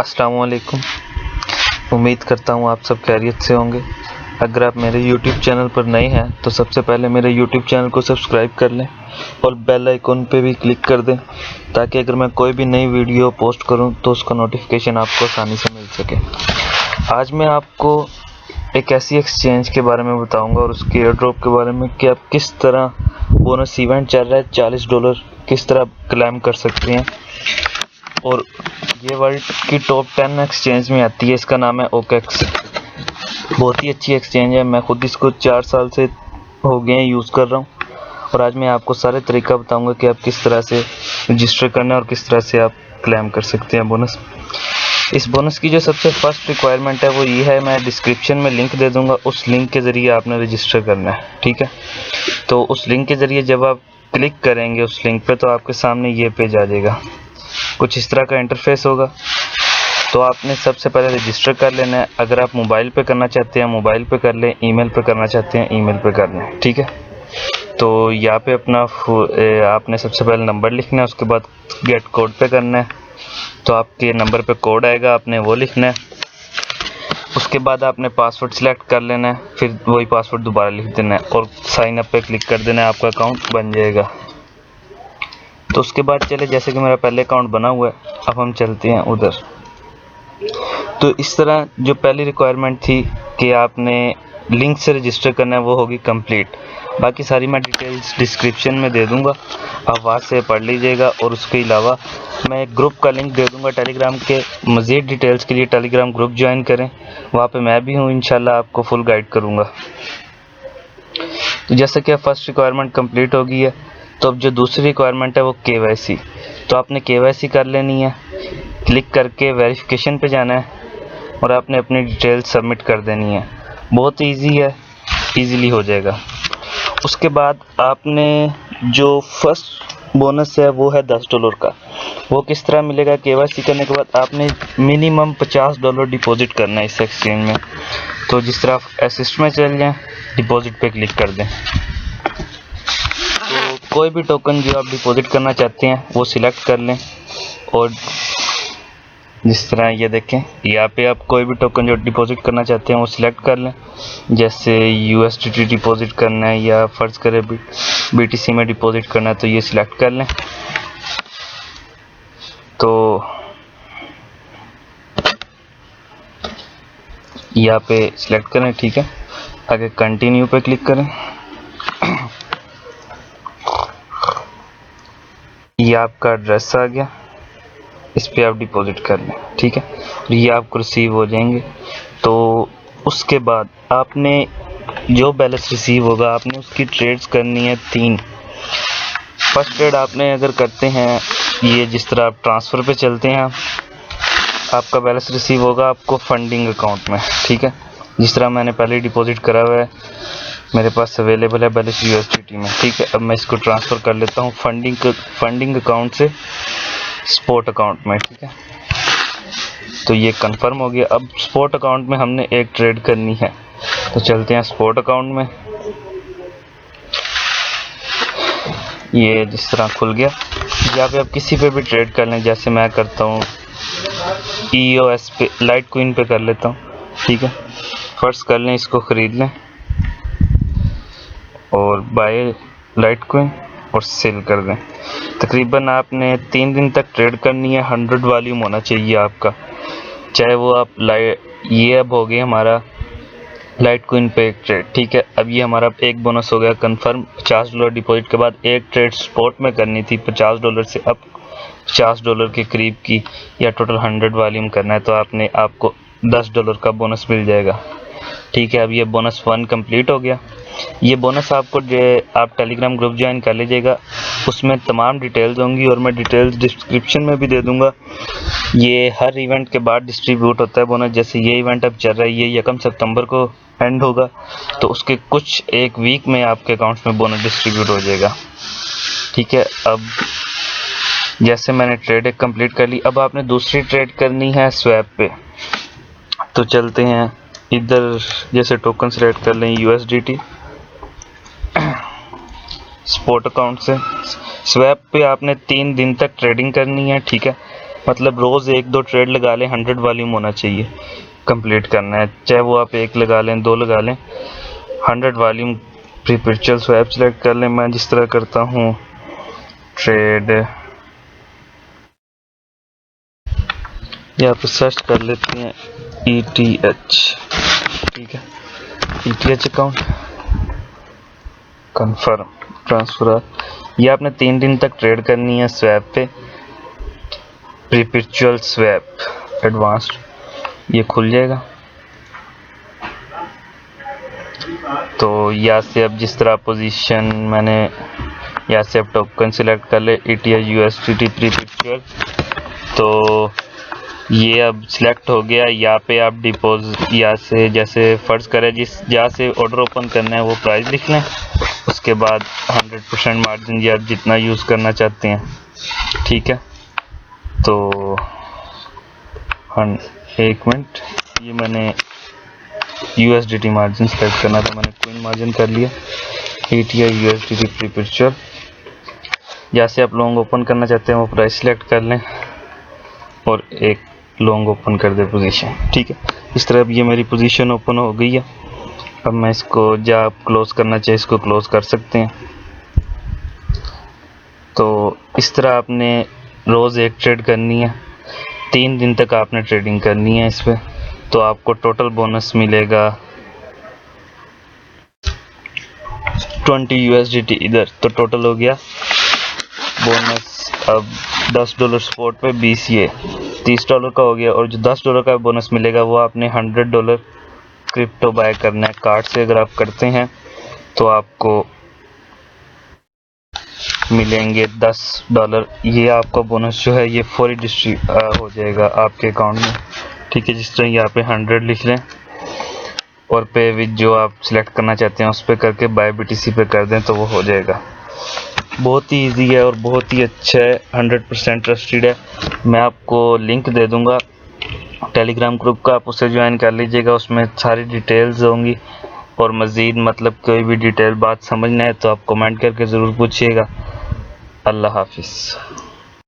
अस्सलाम वालेकुम। उम्मीद करता हूँ आप सब खैरियत से होंगे। अगर आप मेरे YouTube चैनल पर नए हैं तो सबसे पहले मेरे YouTube चैनल को सब्सक्राइब कर लें और बेल आइकन पे भी क्लिक कर दें ताकि अगर मैं कोई भी नई वीडियो पोस्ट करूँ तो उसका नोटिफिकेशन आपको आसानी से मिल सके। आज मैं आपको एक ऐसी एक्सचेंज के बारे में बताऊंगा और उसके एयर ड्रॉप के बारे में कि आप किस तरह बोनस इवेंट चल रहा है $40 किस तरह क्लेम कर सकते हैं। और ये वर्ल्ड की टॉप 10 एक्सचेंज में आती है। इसका नाम है OKX। बहुत ही अच्छी एक्सचेंज है। मैं खुद इसको 4 साल से हो गए हैं यूज़ कर रहा हूँ और आज मैं आपको सारे तरीका बताऊंगा कि आप किस तरह से रजिस्टर करना है और किस तरह से आप क्लेम कर सकते हैं बोनस। इस बोनस की जो सबसे फर्स्ट रिक्वायरमेंट है वो ये है, मैं डिस्क्रिप्शन में लिंक दे दूंगा, उस लिंक के ज़रिए आपने रजिस्टर करना है। ठीक है, तो उस लिंक के ज़रिए जब आप क्लिक करेंगे उस लिंक पे तो आपके सामने ये पेज आ जाएगा। कुछ इस तरह का इंटरफेस होगा। तो आपने सबसे पहले रजिस्टर कर लेना है। अगर आप मोबाइल पे करना चाहते हैं मोबाइल पे कर लें, ईमेल पे करना चाहते हैं ईमेल पे कर लें। ठीक है, तो यहाँ पे अपना आपने सबसे पहले नंबर लिखना है, उसके बाद गेट कोड पे करना है। तो आपके नंबर पे कोड आएगा, आपने वो लिखना है। उसके बाद आपने पासवर्ड सिलेक्ट कर लेना है, फिर वही पासवर्ड दोबारा लिख देना है और साइन अप पे क्लिक कर देना है, आपका अकाउंट बन जाएगा। तो उसके बाद चले, जैसे कि मेरा पहले अकाउंट बना हुआ है, अब हम चलते हैं उधर। तो इस तरह जो पहली रिक्वायरमेंट थी कि आपने लिंक से रजिस्टर करना है वो होगी कंप्लीट। बाकी सारी मैं डिटेल्स डिस्क्रिप्शन में दे दूंगा, आप वहाँ से पढ़ लीजिएगा। और उसके अलावा मैं एक ग्रुप का लिंक दे दूंगा टेलीग्राम के। मज़ीद डिटेल्स के लिए टेलीग्राम ग्रुप ज्वाइन करें, वहाँ पे मैं भी हूँ, इंशाल्लाह आपको फुल गाइड करूँगा। तो जैसे कि फर्स्ट रिक्वायरमेंट कंप्लीट हो गई है, तो अब जो दूसरी रिक्वायरमेंट है वो KYC। तो आपने KYC कर लेनी है। क्लिक करके वेरिफिकेशन पे जाना है और आपने अपनी डिटेल्स सबमिट कर देनी है। बहुत इजी है, इजीली हो जाएगा। उसके बाद आपने जो फर्स्ट बोनस है वो है $10 का। वो किस तरह मिलेगा? KYC करने के बाद आपने मिनिमम $50 डिपॉजिट करना है इस एक्सचेंज में। तो जिस तरह आप असिस्ट में चल जाएं, डिपॉजिट पे क्लिक कर दें। तो कोई भी टोकन जो आप डिपॉजिट करना चाहते हैं वो सिलेक्ट कर लें और जिस तरह ये देखें, यहाँ पे आप कोई भी टोकन जो डिपॉजिट करना चाहते हैं वो सिलेक्ट कर लें। जैसे USDT डिपॉजिट करना है या फ़र्ज़ करें BTC में डिपॉजिट करना है तो ये सिलेक्ट कर लें। तो यहाँ पे सिलेक्ट करें। ठीक है, आगे कंटिन्यू पे क्लिक करें। ये आपका एड्रेस आ गया, इस पे आप डिपॉजिट कर लें। ठीक है, ये आपको रिसीव हो जाएंगे। तो उसके बाद आपने जो बैलेंस रिसीव होगा आपने उसकी ट्रेड्स करनी है 3। फर्स्ट ट्रेड आपने अगर करते हैं, ये जिस तरह आप ट्रांसफ़र पे चलते हैं, आपका बैलेंस रिसीव होगा आपको फंडिंग अकाउंट में। ठीक है, जिस तरह मैंने पहले डिपॉजिट करा हुआ है, मेरे पास अवेलेबल है बैलेंस USDT में। ठीक है, अब मैं इसको ट्रांसफ़र कर लेता हूँ फंडिंग अकाउंट से स्पॉट अकाउंट में। ठीक है, तो ये कंफर्म हो गया। अब स्पॉट अकाउंट में हमने एक ट्रेड करनी है, तो चलते हैं स्पॉट अकाउंट में। ये जिस तरह खुल गया, यहाँ पे आप किसी पे भी ट्रेड कर लें। जैसे मैं करता हूँ EOS पे, लाइट क्वीन पे कर लेता हूँ। ठीक है, फर्स्ट कर लें, इसको ख़रीद लें और बाय लाइट क्वीन और सेल कर दें। तकरीबन आपने 3 दिन तक ट्रेड करनी है। 100 वॉल्यूम होना चाहिए आपका, चाहे वो आप ये अब हो गया हमारा लाइट क्वीन पे एक ट्रेड। ठीक है, अब ये हमारा एक बोनस हो गया कंफर्म। $50 डिपॉजिट के बाद एक ट्रेड स्पॉट में करनी थी $50 से, अब $50 के करीब की, या टोटल 100 वॉल्यूम करना है तो आपको $10 का बोनस मिल जाएगा। ठीक है, अब ये बोनस 1 कंप्लीट हो गया। ये बोनस आपको आप टेलीग्राम ग्रुप ज्वाइन कर लीजिएगा, उसमें तमाम डिटेल्स होंगी और मैं डिटेल्स डिस्क्रिप्शन में भी दे दूंगा। ये हर इवेंट के बाद डिस्ट्रीब्यूट होता है बोनस। जैसे ये इवेंट अब चल रहा है, ये 1 सितंबर को एंड होगा, तो उसके कुछ एक वीक में आपके अकाउंट्स में बोनस डिस्ट्रीब्यूट हो जाएगा। ठीक है, अब जैसे मैंने ट्रेड एक कंप्लीट कर ली, अब आपने दूसरी ट्रेड करनी है स्वैप पे। तो चलते हैं इधर, जैसे टोकन सेलेक्ट कर लें USDT स्पॉट अकाउंट से। स्वैप पे आपने 3 दिन तक ट्रेडिंग करनी है। ठीक है, मतलब रोज़ 1-2 ट्रेड लगा लें, 100 वॉल्यूम होना चाहिए, कंप्लीट करना है। चाहे वो आप 1 लगा लें, 2 लगा लें, 100 वॉल्यूम प्रीपेर्चुअल स्वैप सेलेक्ट कर लें। मैं जिस तरह करता हूँ ट्रेड, यहाँ पे सर्च कर लेते हैं ETH, ठीक है, ETH अकाउंट कन्फर्म ट्रांसफर। ये आपने 3 दिन तक ट्रेड करनी है स्वैप पे, प्रीपेर्चुअल स्वैप एडवांस्ड, ये खुल जाएगा। तो यहाँ से अब जिस तरह पोजीशन मैंने यहाँ से अब टोकन सिलेक्ट कर ले ETH USDT प्रीपेर्चुअल, तो ये अब सिलेक्ट हो गया। यहाँ पे आप डिपॉजिट यहाँ से जैसे फ़र्ज़ करें जिस जहाँ से ऑर्डर ओपन करना है वो प्राइस लिख लें, उसके बाद 100% मार्जिन या जितना यूज़ करना चाहते हैं, ठीक है। तो 1 मिनट, ये मैंने USDT मार्जिन सेलेक्ट करना था, मैंने क्वीन मार्जिन कर लिया। ETH USDT प्रीपेर्चुअल, जैसे आप लॉन्ग ओपन करना चाहते हैं वो प्राइस सिलेक्ट कर लें और एक लॉन्ग ओपन कर दे पोजीशन, ठीक है। इस तरह अब ये मेरी पोजीशन ओपन हो गई है। अब मैं इसको जब आप क्लोज़ करना चाहिए इसको क्लोज़ कर सकते हैं। तो इस तरह आपने रोज़ 1 ट्रेड करनी है, 3 दिन तक आपने ट्रेडिंग करनी है इस पर। तो आपको टोटल बोनस मिलेगा 20 USDT इधर, तो टोटल हो गया बोनस अब $10 स्पॉट पे 20, ये $30 का हो गया। और जो $10 का बोनस मिलेगा वो आपने $100 क्रिप्टो बाय करना है कार्ड से। अगर आप करते हैं तो आपको मिलेंगे $10। ये आपका बोनस जो है ये फौरी डिस्ट्रीब्यूट हो जाएगा आपके अकाउंट में, ठीक है। जिस तरह यहाँ पे 100 लिख लें और पे विद जो आप सिलेक्ट करना चाहते हैं उस पर करके बाय BTC पे कर दें तो वो हो जाएगा। बहुत ही इजी है और बहुत ही अच्छा है, 100% ट्रस्टेड है। मैं आपको लिंक दे दूंगा टेलीग्राम ग्रुप का, आप उसे ज्वाइन कर लीजिएगा, उसमें सारी डिटेल्स होंगी। और मज़ीद मतलब कोई भी डिटेल बात समझना है तो आप कमेंट करके ज़रूर पूछिएगा। अल्लाह हाफिज़।